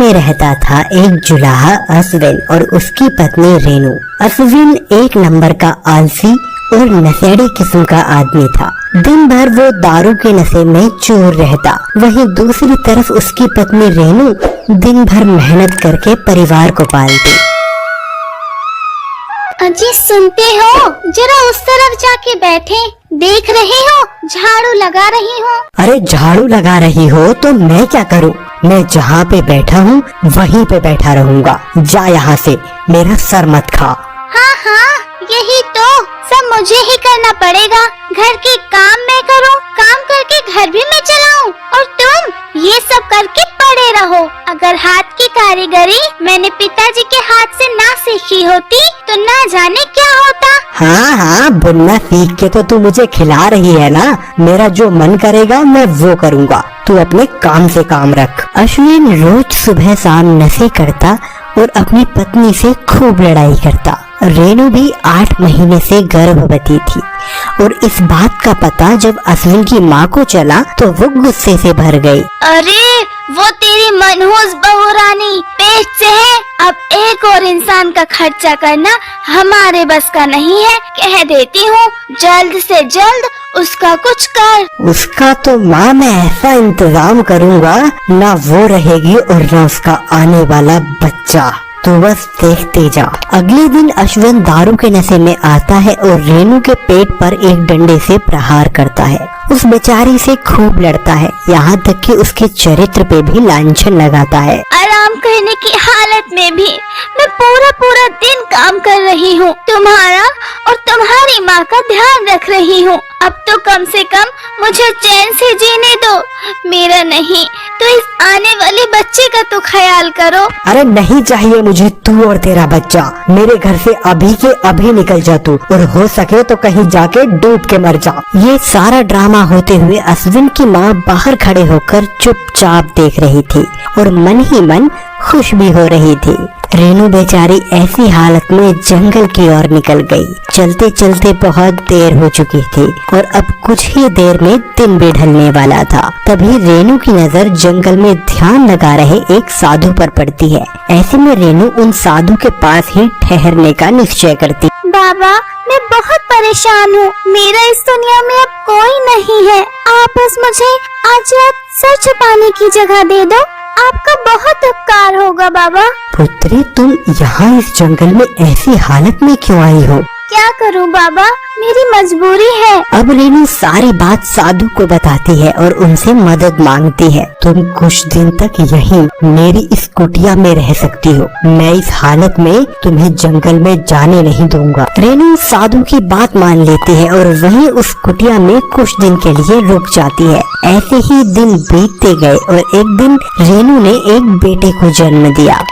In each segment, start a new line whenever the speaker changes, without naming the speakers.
में रहता था एक जुलाहा अश्विन और उसकी पत्नी रेणु। अश्विन एक नंबर का आलसी और नशेड़ी किस्म का आदमी था। दिन भर वो दारू के नशे में चूर रहता। वहीं दूसरी तरफ उसकी पत्नी रेणु दिन भर मेहनत करके परिवार को पालती।
अजी सुनते हो, जरा उस तरफ जाके बैठे, देख रहे हो झाड़ू लगा रही हूँ।
अरे झाड़ू लगा रही हो तो मैं क्या करूँ? मैं जहाँ पे बैठा हूँ वहीं पे बैठा रहूँगा। जा यहाँ से, मेरा सर मत खा।
हाँ हाँ, यही तो सब मुझे ही करना पड़ेगा। घर के काम मैं करूँ, काम करके घर भी मैं चलाऊँ, और तुम ये सब करके पड़े रहो। अगर हाथ की कारीगरी मैंने पिताजी के हाथ से ना सीखी होती तो ना जाने क्या होता।
हाँ हाँ, बुनना सीख के तो तू मुझे खिला रही है ना। मेरा जो मन करेगा मैं वो करूँगा, तू अपने काम से काम रख। अश्विन रोज सुबह शाम नशे करता और अपनी पत्नी से खूब लड़ाई करता। रेणु भी 8 महीने से गर्भवती थी और इस बात का पता जब अश्विन की माँ को चला तो वो गुस्से से भर गई।
अरे वो तेरी मनहूस बहू रानी पेट से है। अब एक और इंसान का खर्चा करना हमारे बस का नहीं है। कह देती हूँ जल्द से जल्द उसका कुछ कर।
उसका तो माँ मैं ऐसा इंतजाम करूँगा, ना वो रहेगी और ना उसका आने वाला बच्चा। तो बस देखते जा। अगले दिन अश्विन दारू के नशे में आता है और रेणु के पेट पर एक डंडे से प्रहार करता है। उस बेचारी से खूब लड़ता है, यहाँ तक कि उसके चरित्र पे भी लांछन लगाता है।
आराम करने की हालत में भी मैं पूरा दिन काम कर रही हूँ, तुम्हारा और तुम्हारी माँ का ध्यान रख रही हूँ। अब तो कम से कम मुझे चैन से जीने दो। मेरा नहीं तो इस आने वाले बच्चे का तो ख्याल करो।
अरे नहीं चाहिए मुझे तू और तेरा बच्चा। मेरे घर से अभी के अभी निकल जा तू, और हो सके तो कहीं जाके डूब के मर जा। ये सारा ड्रामा होते हुए अश्विन की माँ बाहर खड़े होकर चुपचाप देख रही थी और मन ही मन खुश भी हो रही थी। रेणु बेचारी ऐसी हालत में जंगल की ओर निकल गई। चलते चलते बहुत देर हो चुकी थी और अब कुछ ही देर में दिन भी ढलने वाला था। तभी रेणु की नजर जंगल में ध्यान लगा रहे एक साधु पर पड़ती है। ऐसे में रेणु उन साधु के पास ही ठहरने का निश्चय करती।
बाबा मैं बहुत परेशान हूँ, मेरा इस दुनिया में अब कोई नहीं है। आप बस मुझे आज रात सर छुपाने की जगह दे दो, आपका बहुत उपकार होगा बाबा।
पुत्री तुम यहाँ इस जंगल में ऐसी हालत में क्यों आई हो?
क्या करूँ बाबा, मेरी मजबूरी है।
अब रेणु सारी बात साधु को बताती है और उनसे मदद मांगती है। तुम कुछ दिन तक यहीं मेरी इस कुटिया में रह सकती हो, मैं इस हालत में तुम्हें जंगल में जाने नहीं दूंगा। रेणु साधु की बात मान लेती है और वहीं उस कुटिया में कुछ दिन के लिए रुक जाती है। ऐसे ही दिन बीतते गए और एक दिन रेणु ने एक बेटे को जन्म दिया।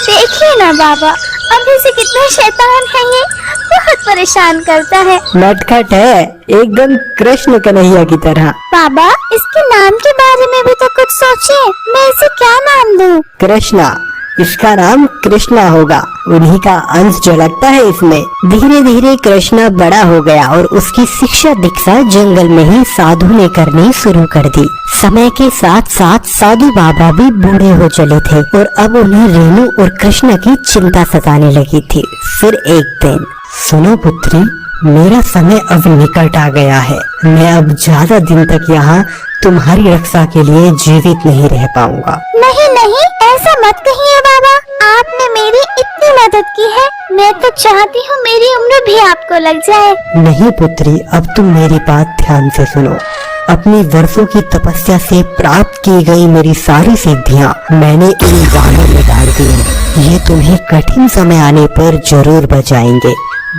देखिए ना बाबा, अभी से कितना शैतान है ये, बहुत परेशान करता है।
नटखट है, एकदम कृष्ण कन्हैया की तरह।
बाबा इसके नाम के बारे में भी तो कुछ सोचिए, मैं इसे क्या नाम दूं?
कृष्णा, इसका नाम कृष्णा होगा, उन्हीं का अंश झलकता है इसमें। धीरे धीरे कृष्णा बड़ा हो गया और उसकी शिक्षा दीक्षा जंगल में ही साधु ने करनी शुरू कर दी। समय के साथ साथ साधु बाबा भी बूढ़े हो चले थे और अब उन्हें रेणु और कृष्णा की चिंता सताने लगी थी। फिर एक दिन, सुनो पुत्री, मेरा समय अब निकट आ गया है। मैं अब ज्यादा दिन तक यहाँ तुम्हारी रक्षा के लिए जीवित नहीं रह पाऊंगा।
नहीं नहीं, ऐसा मत कहिए बाबा, आपने मेरी इतनी मदद की है, मैं तो चाहती हूँ मेरी उम्र भी आपको लग जाए।
नहीं पुत्री, अब तुम मेरी बात ध्यान से सुनो। अपनी वर्षों की तपस्या से प्राप्त की गई मेरी सारी सिद्धियाँ मैंने इन बाणों में डाल दी हैं। ये तुम्हें कठिन समय आने पर जरूर बचाएंगे।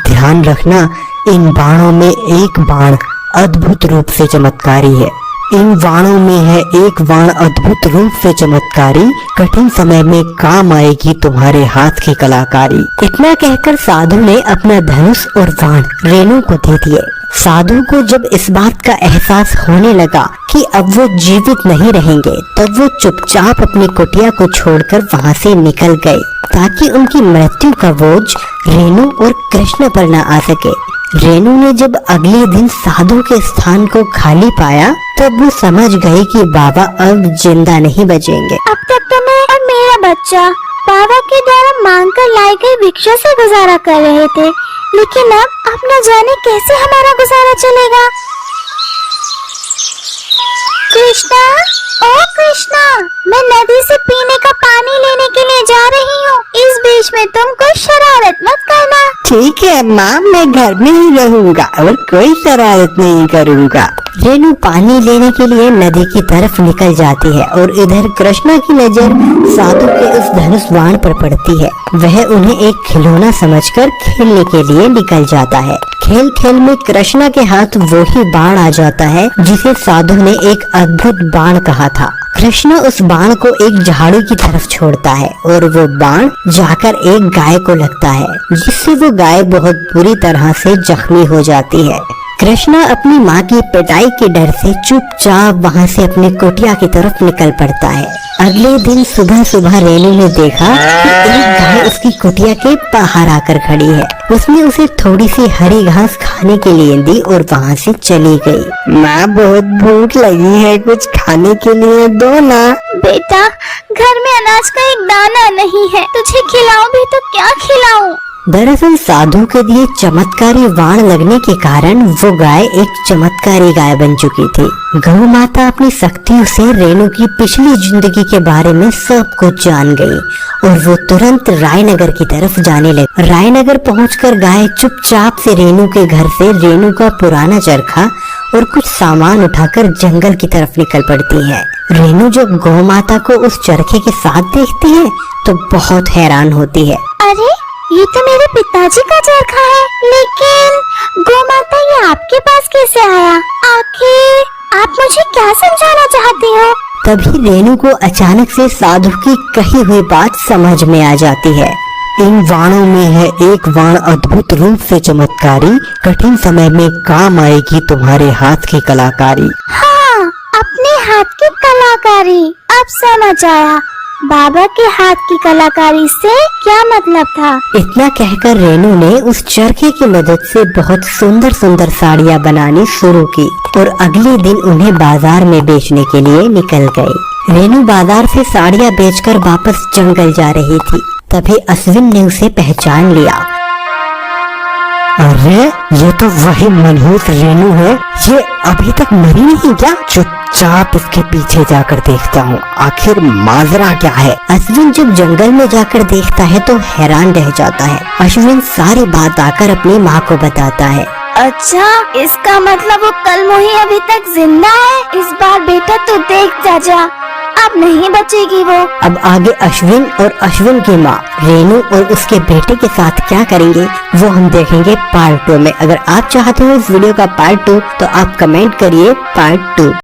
ध्यान रखना, इन बाणों में एक बाण अद्भुत रूप से चमत्कारी है। इन बाणों में है एक बाण अद्भुत रूप से चमत्कारी, कठिन समय में काम आएगी तुम्हारे हाथ की कलाकारी। इतना कहकर साधु ने अपना धनुष और बाण रेणु को दे दिए। साधु को जब इस बात का एहसास होने लगा कि अब वो जीवित नहीं रहेंगे, तब वो चुपचाप अपनी कुटिया को छोड़कर वहाँ से निकल गए ताकि उनकी मृत्यु का बोझ रेणु और कृष्ण पर न आ सके। रेणु ने जब अगले दिन साधु के स्थान को खाली पाया तब वो समझ गई कि बाबा अब जिंदा नहीं बचेंगे।
अब तक तो मैं और मेरा बच्चा बाबा के द्वारा मांग कर लाई गई भिक्षा से गुजारा कर रहे थे, लेकिन अब न जाने कैसे हमारा गुजारा चलेगा। कृष्णा, ओ कृष्णा, मैं नदी से पीने का पानी लेने के लिए जा रही हूँ। इस बीच में तुम कोई शरारत मत करना।
ठीक है माँ, मैं घर में ही रहूँगा और कोई शरारत नहीं करूँगा। रेनू पानी लेने के लिए नदी की तरफ निकल जाती है और इधर कृष्णा की नजर साधु के उस धनुष बाण पर पड़ती है। वह उन्हें एक खिलौना समझकर खेलने के लिए निकल जाता है। खेल खेल में कृष्णा के हाथ वो ही बाण आ जाता है जिसे साधु ने एक अद्भुत बाण कहा था। कृष्णा उस बाण को एक झाड़ी की तरफ छोड़ता है और वो बाण जाकर एक गाय को लगता है, जिससे वो गाय बहुत बुरी तरह से जख्मी हो जाती है। कृष्णा अपनी माँ की पिटाई के डर से चुपचाप वहाँ से अपनी कुटिया की तरफ निकल पड़ता है। अगले दिन सुबह सुबह रेनू ने देखा कि एक गाय उसकी कुटिया के बाहर आकर खड़ी है। उसने उसे थोड़ी सी हरी घास खाने के लिए दी और वहाँ से चली गई। माँ, बहुत भूख लगी है, कुछ खाने के लिए दो ना।
बेटा, घर में अनाज का एक दाना नहीं है, तुझे खिलाऊं भी तो क्या खिलाऊं?
दरअसल साधु के दिए चमत्कारी बाण लगने के कारण वो गाय एक चमत्कारी गाय बन चुकी थी। गौ माता अपनी शक्तियों से रेनू की पिछली जिंदगी के बारे में सब कुछ जान गई और वो तुरंत रायनगर की तरफ जाने लगी। रायनगर पहुंचकर गाय चुपचाप से रेनू के घर से रेनू का पुराना चरखा और कुछ सामान उठाकर जंगल की तरफ निकल पड़ती है। रेनू जब गौ माता को उस चरखे के साथ देखती है तो बहुत हैरान होती है।
अरे, ये तो मेरे पिताजी का चरखा है, लेकिन गौ माता ये आपके पास कैसे आया? आखिर आप मुझे क्या समझाना चाहती हो?
तभी रेनू को अचानक से साधु की कही हुई बात समझ में आ जाती है। इन वाणों में है एक वाण अद्भुत रूप से चमत्कारी, कठिन समय में काम आएगी तुम्हारे हाथ की कलाकारी।
हाँ, अपने हाथ की कलाकारी, अब समझ आया। बाबा के हाथ की कलाकारी से क्या मतलब था?
इतना कहकर रेनू ने उस चरखे की मदद से बहुत सुंदर सुंदर साड़ियाँ बनानी शुरू की और अगले दिन उन्हें बाजार में बेचने के लिए निकल गई। रेनू बाजार से साड़ियाँ बेचकर वापस जंगल जा रही थी, तभी अश्विन ने उसे पहचान लिया। अरे, ये तो वही मनहूस रेनू है, ये अभी तक मरी नहीं क्या? चुपचाप इसके पीछे जाकर देखता हूँ, आखिर माजरा क्या है। अश्विन जब जंगल में जाकर देखता है तो हैरान रह जाता है। अश्विन सारी बात आकर अपनी माँ को बताता है।
अच्छा, इसका मतलब वो कल मोही अभी तक जिंदा है। इस बार बेटा तू देख जा, अब नहीं बचेगी वो।
अब आगे अश्विन और अश्विन की माँ रेनू और उसके बेटे के साथ क्या करेंगे वो हम देखेंगे पार्ट 2 में। अगर आप चाहते हो इस वीडियो का पार्ट 2 तो आप कमेंट करिए पार्ट 2।